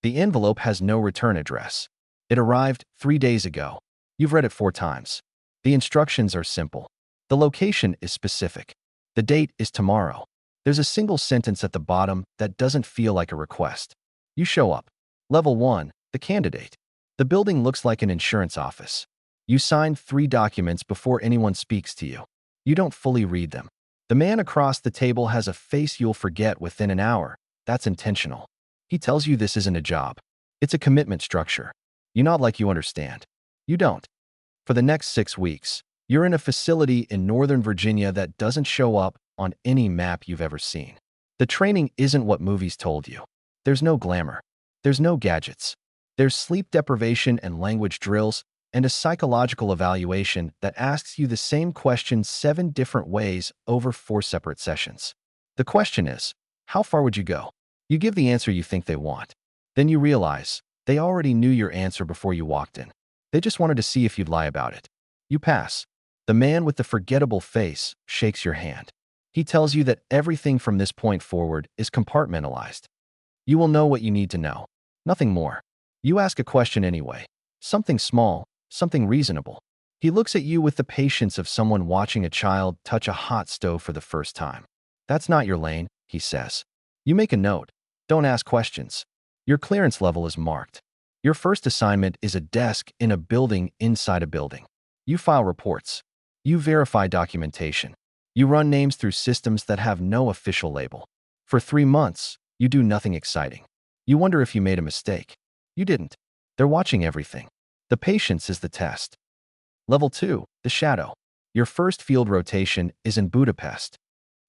The envelope has no return address. It arrived 3 days ago. You've read it 4 times. The instructions are simple. The location is specific. The date is tomorrow. There's a single sentence at the bottom that doesn't feel like a request. You show up. Level 1, the candidate. The building looks like an insurance office. You sign 3 documents before anyone speaks to you. You don't fully read them. The man across the table has a face you'll forget within an hour. That's intentional. He tells you this isn't a job. It's a commitment structure. You nod like you understand. You don't. For the next 6 weeks, you're in a facility in Northern Virginia that doesn't show up on any map you've ever seen. The training isn't what movies told you. There's no glamour. There's no gadgets. There's sleep deprivation and language drills, and a psychological evaluation that asks you the same question 7 different ways over 4 separate sessions. The question is, how far would you go? You give the answer you think they want. Then you realize they already knew your answer before you walked in. They just wanted to see if you'd lie about it. You pass. The man with the forgettable face shakes your hand. He tells you that everything from this point forward is compartmentalized. You will know what you need to know. Nothing more. You ask a question anyway. Something small, something reasonable. He looks at you with the patience of someone watching a child touch a hot stove for the first time. That's not your lane, he says. You make a note. Don't ask questions. Your clearance level is marked. Your first assignment is a desk in a building inside a building. You file reports. You verify documentation. You run names through systems that have no official label. For 3 months, you do nothing exciting. You wonder if you made a mistake. You didn't. They're watching everything. The patience is the test. Level 2, the shadow. Your first field rotation is in Budapest.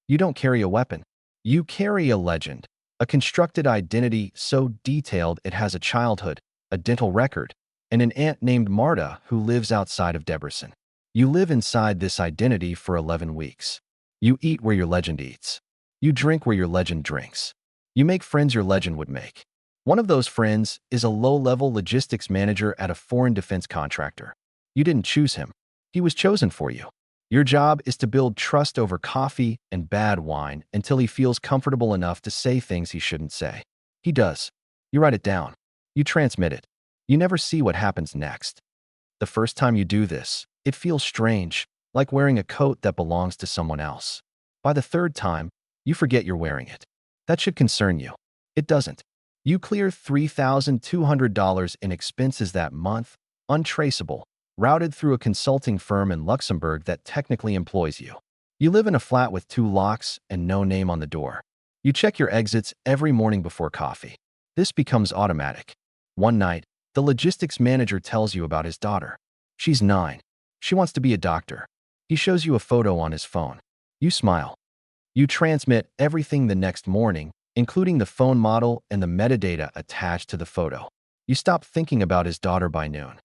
You don't carry a weapon. You carry a legend, a constructed identity so detailed it has a childhood, a dental record, and an aunt named Marta who lives outside of Debrecen. You live inside this identity for 11 weeks. You eat where your legend eats. You drink where your legend drinks. You make friends your legend would make. One of those friends is a low-level logistics manager at a foreign defense contractor. You didn't choose him. He was chosen for you. Your job is to build trust over coffee and bad wine until he feels comfortable enough to say things he shouldn't say. He does. You write it down. You transmit it. You never see what happens next. The first time you do this, it feels strange, like wearing a coat that belongs to someone else. By the 3rd time, you forget you're wearing it. That should concern you. It doesn't. You clear $3,200 in expenses that month, untraceable, routed through a consulting firm in Luxembourg that technically employs you. You live in a flat with 2 locks and no name on the door. You check your exits every morning before coffee. This becomes automatic. One night, the logistics manager tells you about his daughter. She's 9. She wants to be a doctor. He shows you a photo on his phone. You smile. You transmit everything the next morning, including the phone model and the metadata attached to the photo. You stop thinking about his daughter by noon.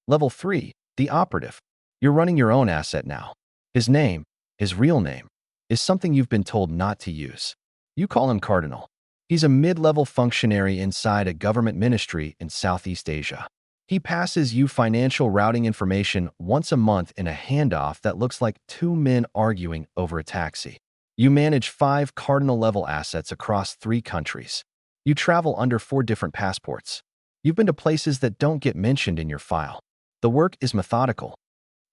Level 3, the operative. You're running your own asset now. His name, his real name, is something you've been told not to use. You call him Cardinal. He's a mid-level functionary inside a government ministry in Southeast Asia. He passes you financial routing information once a month in a handoff that looks like 2 men arguing over a taxi. You manage 5 cardinal-level assets across 3 countries. You travel under 4 different passports. You've been to places that don't get mentioned in your file. The work is methodical.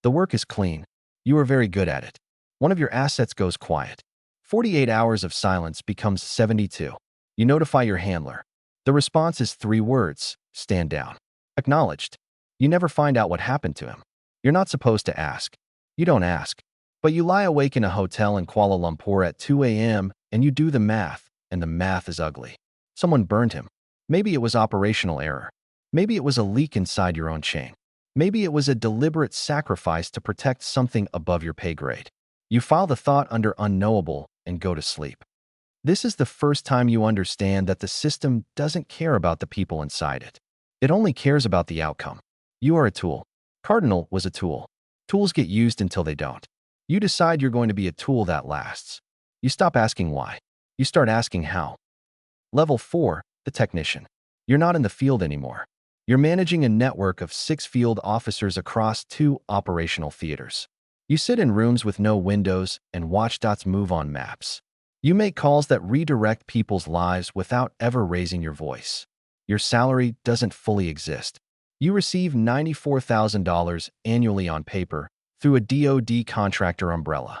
The work is clean. You are very good at it. One of your assets goes quiet. 48 hours of silence becomes 72. You notify your handler. The response is 3 words: stand down. Acknowledged. You never find out what happened to him. You're not supposed to ask. You don't ask. But you lie awake in a hotel in Kuala Lumpur at 2 a.m. and you do the math, and the math is ugly. Someone burned him. Maybe it was operational error. Maybe it was a leak inside your own chain. Maybe it was a deliberate sacrifice to protect something above your pay grade. You file the thought under unknowable and go to sleep. This is the first time you understand that the system doesn't care about the people inside it. It only cares about the outcome. You are a tool. Cardinal was a tool. Tools get used until they don't. You decide you're going to be a tool that lasts. You stop asking why. You start asking how. Level 4, the technician. You're not in the field anymore. You're managing a network of 6 field officers across 2 operational theaters. You sit in rooms with no windows and watch dots move on maps. You make calls that redirect people's lives without ever raising your voice. Your salary doesn't fully exist. You receive $94,000 annually on paper through a DoD contractor umbrella.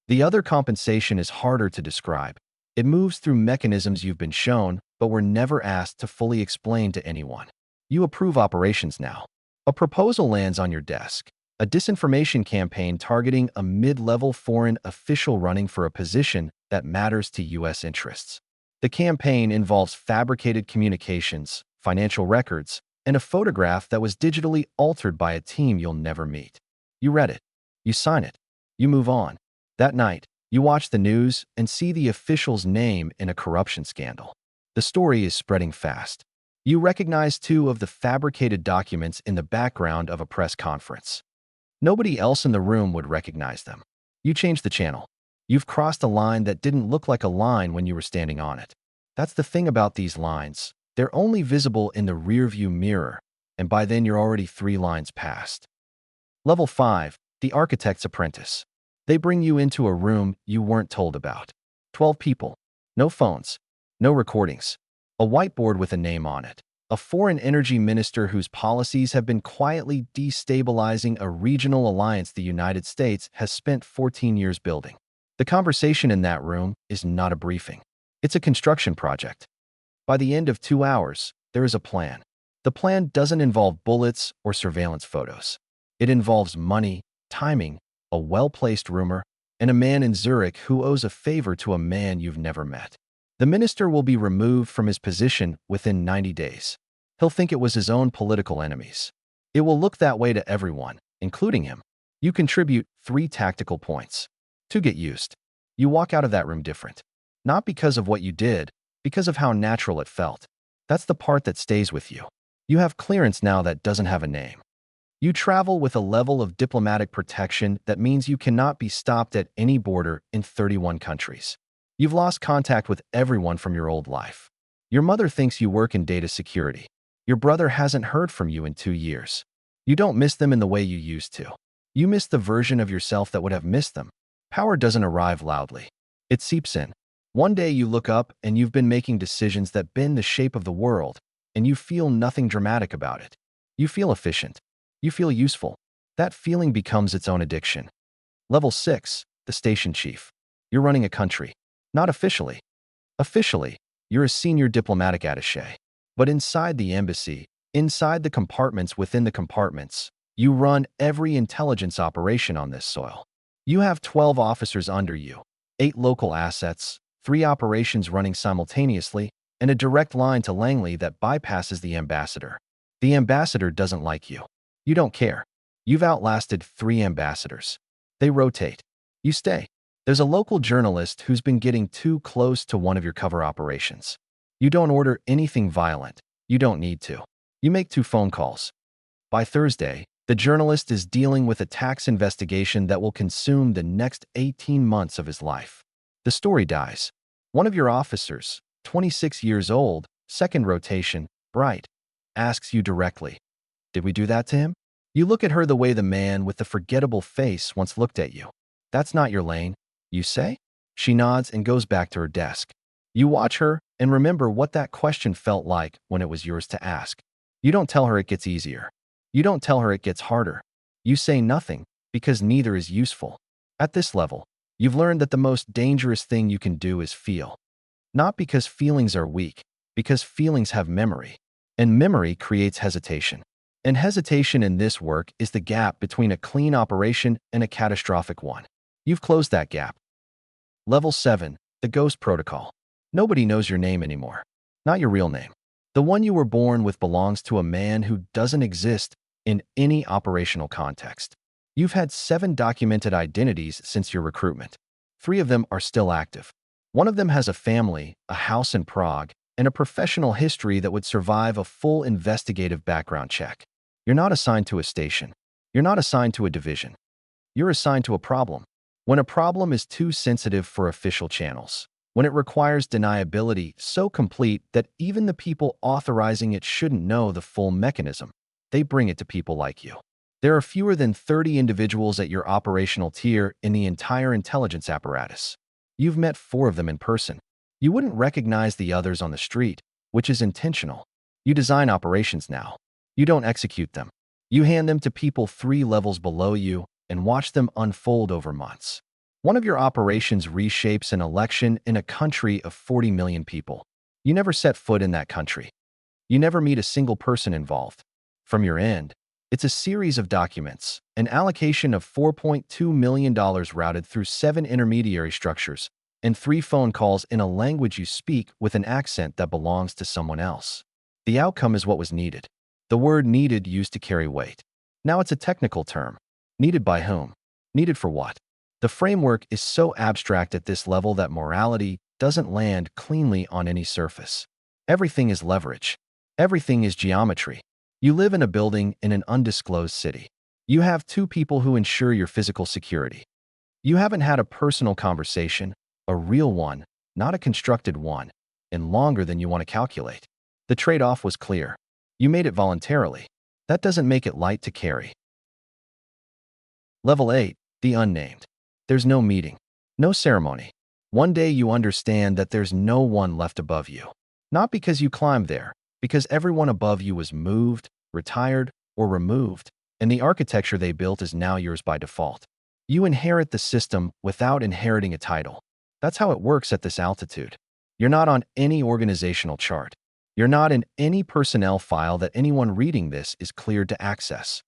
The other compensation is harder to describe. It moves through mechanisms you've been shown, but were never asked to fully explain to anyone. You approve operations now. A proposal lands on your desk. A disinformation campaign targeting a mid-level foreign official running for a position that matters to U.S. interests. The campaign involves fabricated communications, financial records, and a photograph that was digitally altered by a team you'll never meet. You read it. You sign it. You move on. That night, you watch the news and see the official's name in a corruption scandal. The story is spreading fast. You recognize two of the fabricated documents in the background of a press conference. Nobody else in the room would recognize them. You change the channel. You've crossed a line that didn't look like a line when you were standing on it. That's the thing about these lines. They're only visible in the rearview mirror, and by then you're already 3 lines past. Level 5, the architect's apprentice. They bring you into a room you weren't told about. 12 people. No phones. No recordings. A whiteboard with a name on it. A foreign energy minister whose policies have been quietly destabilizing a regional alliance the United States has spent 14 years building. The conversation in that room is not a briefing. It's a construction project. By the end of 2 hours, there is a plan. The plan doesn't involve bullets or surveillance photos. It involves money, timing, a well-placed rumor, and a man in Zurich who owes a favor to a man you've never met. The minister will be removed from his position within 90 days. He'll think it was his own political enemies. It will look that way to everyone, including him. You contribute 3 tactical points. To get used. You walk out of that room different. Not because of what you did, because of how natural it felt. That's the part that stays with you. You have clearance now that doesn't have a name. You travel with a level of diplomatic protection that means you cannot be stopped at any border in 31 countries. You've lost contact with everyone from your old life. Your mother thinks you work in data security. Your brother hasn't heard from you in 2 years. You don't miss them in the way you used to. You miss the version of yourself that would have missed them. Power doesn't arrive loudly. It seeps in. One day you look up and you've been making decisions that bend the shape of the world, and you feel nothing dramatic about it. You feel efficient. You feel useful. That feeling becomes its own addiction. Level 6, the station chief. You're running a country. Not officially. Officially, you're a senior diplomatic attaché. But inside the embassy, inside the compartments within the compartments, you run every intelligence operation on this soil. You have 12 officers under you, 8 local assets, 3 operations running simultaneously, and a direct line to Langley that bypasses the ambassador. The ambassador doesn't like you. You don't care. You've outlasted 3 ambassadors. They rotate. You stay. There's a local journalist who's been getting too close to one of your cover operations. You don't order anything violent. You don't need to. You make 2 phone calls. By Thursday, the journalist is dealing with a tax investigation that will consume the next 18 months of his life. The story dies. One of your officers, 26 years old, second rotation, bright, asks you directly, "Did we do that to him?" You look at her the way the man with the forgettable face once looked at you. "That's not your lane," you say. She nods and goes back to her desk. You watch her and remember what that question felt like when it was yours to ask. You don't tell her it gets easier. You don't tell her it gets harder. You say nothing because neither is useful. At this level, you've learned that the most dangerous thing you can do is feel. Not because feelings are weak, because feelings have memory. And memory creates hesitation. And hesitation in this work is the gap between a clean operation and a catastrophic one. You've closed that gap. Level 7, the Ghost Protocol. Nobody knows your name anymore. Not your real name. The one you were born with belongs to a man who doesn't exist in any operational context. You've had 7 documented identities since your recruitment. 3 of them are still active. One of them has a family, a house in Prague, and a professional history that would survive a full investigative background check. You're not assigned to a station. You're not assigned to a division. You're assigned to a problem. When a problem is too sensitive for official channels, when it requires deniability so complete that even the people authorizing it shouldn't know the full mechanism, they bring it to people like you. There are fewer than 30 individuals at your operational tier in the entire intelligence apparatus. You've met 4 of them in person. You wouldn't recognize the others on the street, which is intentional. You design operations now. You don't execute them. You hand them to people 3 levels below you and watch them unfold over months. One of your operations reshapes an election in a country of 40 million people. You never set foot in that country. You never meet a single person involved. From your end, it's a series of documents, an allocation of $4.2 million routed through 7 intermediary structures, and 3 phone calls in a language you speak with an accent that belongs to someone else. The outcome is what was needed. The word needed used to carry weight. Now it's a technical term. Needed by whom? Needed for what? The framework is so abstract at this level that morality doesn't land cleanly on any surface. Everything is leverage. Everything is geometry. You live in a building in an undisclosed city. You have 2 people who ensure your physical security. You haven't had a personal conversation, a real one, not a constructed one, in longer than you want to calculate. The trade-off was clear. You made it voluntarily. That doesn't make it light to carry. Level 8, the unnamed. There's no meeting, no ceremony. One day you understand that there's no one left above you. Not because you climbed there, because everyone above you was moved, retired, or removed, and the architecture they built is now yours by default. You inherit the system without inheriting a title. That's how it works at this altitude. You're not on any organizational chart. You're not in any personnel file that anyone reading this is cleared to access.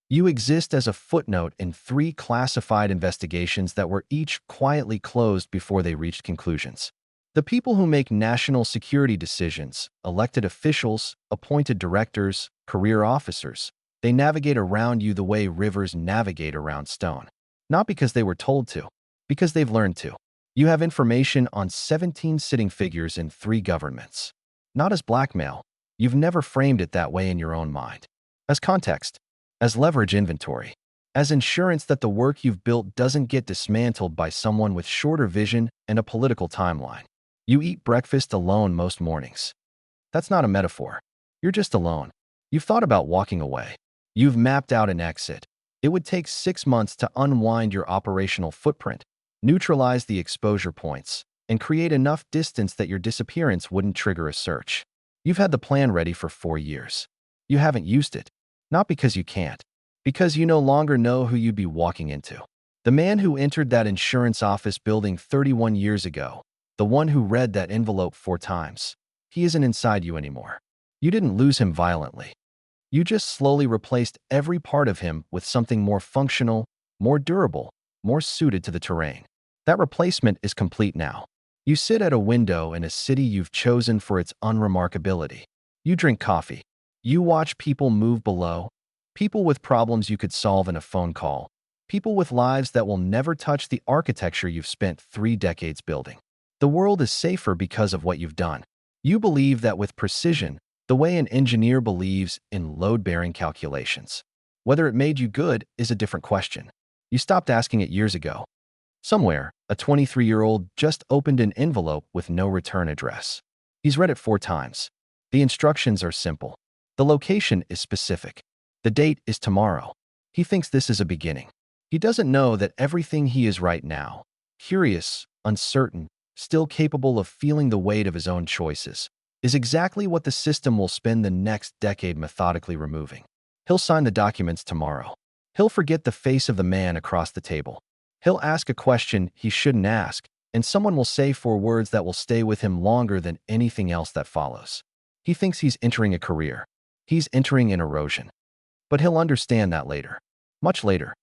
You exist as a footnote in 3 classified investigations that were each quietly closed before they reached conclusions. The people who make national security decisions, elected officials, appointed directors, career officers, they navigate around you the way rivers navigate around stone. Not because they were told to, because they've learned to. You have information on 17 sitting figures in 3 governments. Not as blackmail. You've never framed it that way in your own mind. As context, as leverage inventory, as insurance that the work you've built doesn't get dismantled by someone with shorter vision and a political timeline. You eat breakfast alone most mornings. That's not a metaphor. You're just alone. You've thought about walking away. You've mapped out an exit. It would take 6 months to unwind your operational footprint, neutralize the exposure points, and create enough distance that your disappearance wouldn't trigger a search. You've had the plan ready for 4 years. You haven't used it. Not because you can't, because you no longer know who you'd be walking into. The man who entered that insurance office building 31 years ago, the one who read that envelope 4 times, he isn't inside you anymore. You didn't lose him violently. You just slowly replaced every part of him with something more functional, more durable, more suited to the terrain. That replacement is complete now. You sit at a window in a city you've chosen for its unremarkability. You drink coffee. You watch people move below, people with problems you could solve in a phone call, people with lives that will never touch the architecture you've spent 3 decades building. The world is safer because of what you've done. You believe that with precision, the way an engineer believes in load-bearing calculations. Whether it made you good is a different question. You stopped asking it years ago. Somewhere, a 23-year-old just opened an envelope with no return address. He's read it 4 times. The instructions are simple. The location is specific. The date is tomorrow. He thinks this is a beginning. He doesn't know that everything he is right now, curious, uncertain, still capable of feeling the weight of his own choices, is exactly what the system will spend the next decade methodically removing. He'll sign the documents tomorrow. He'll forget the face of the man across the table. He'll ask a question he shouldn't ask, and someone will say 4 words that will stay with him longer than anything else that follows. He thinks he's entering a career. He's entering an erosion. But he'll understand that later. Much later.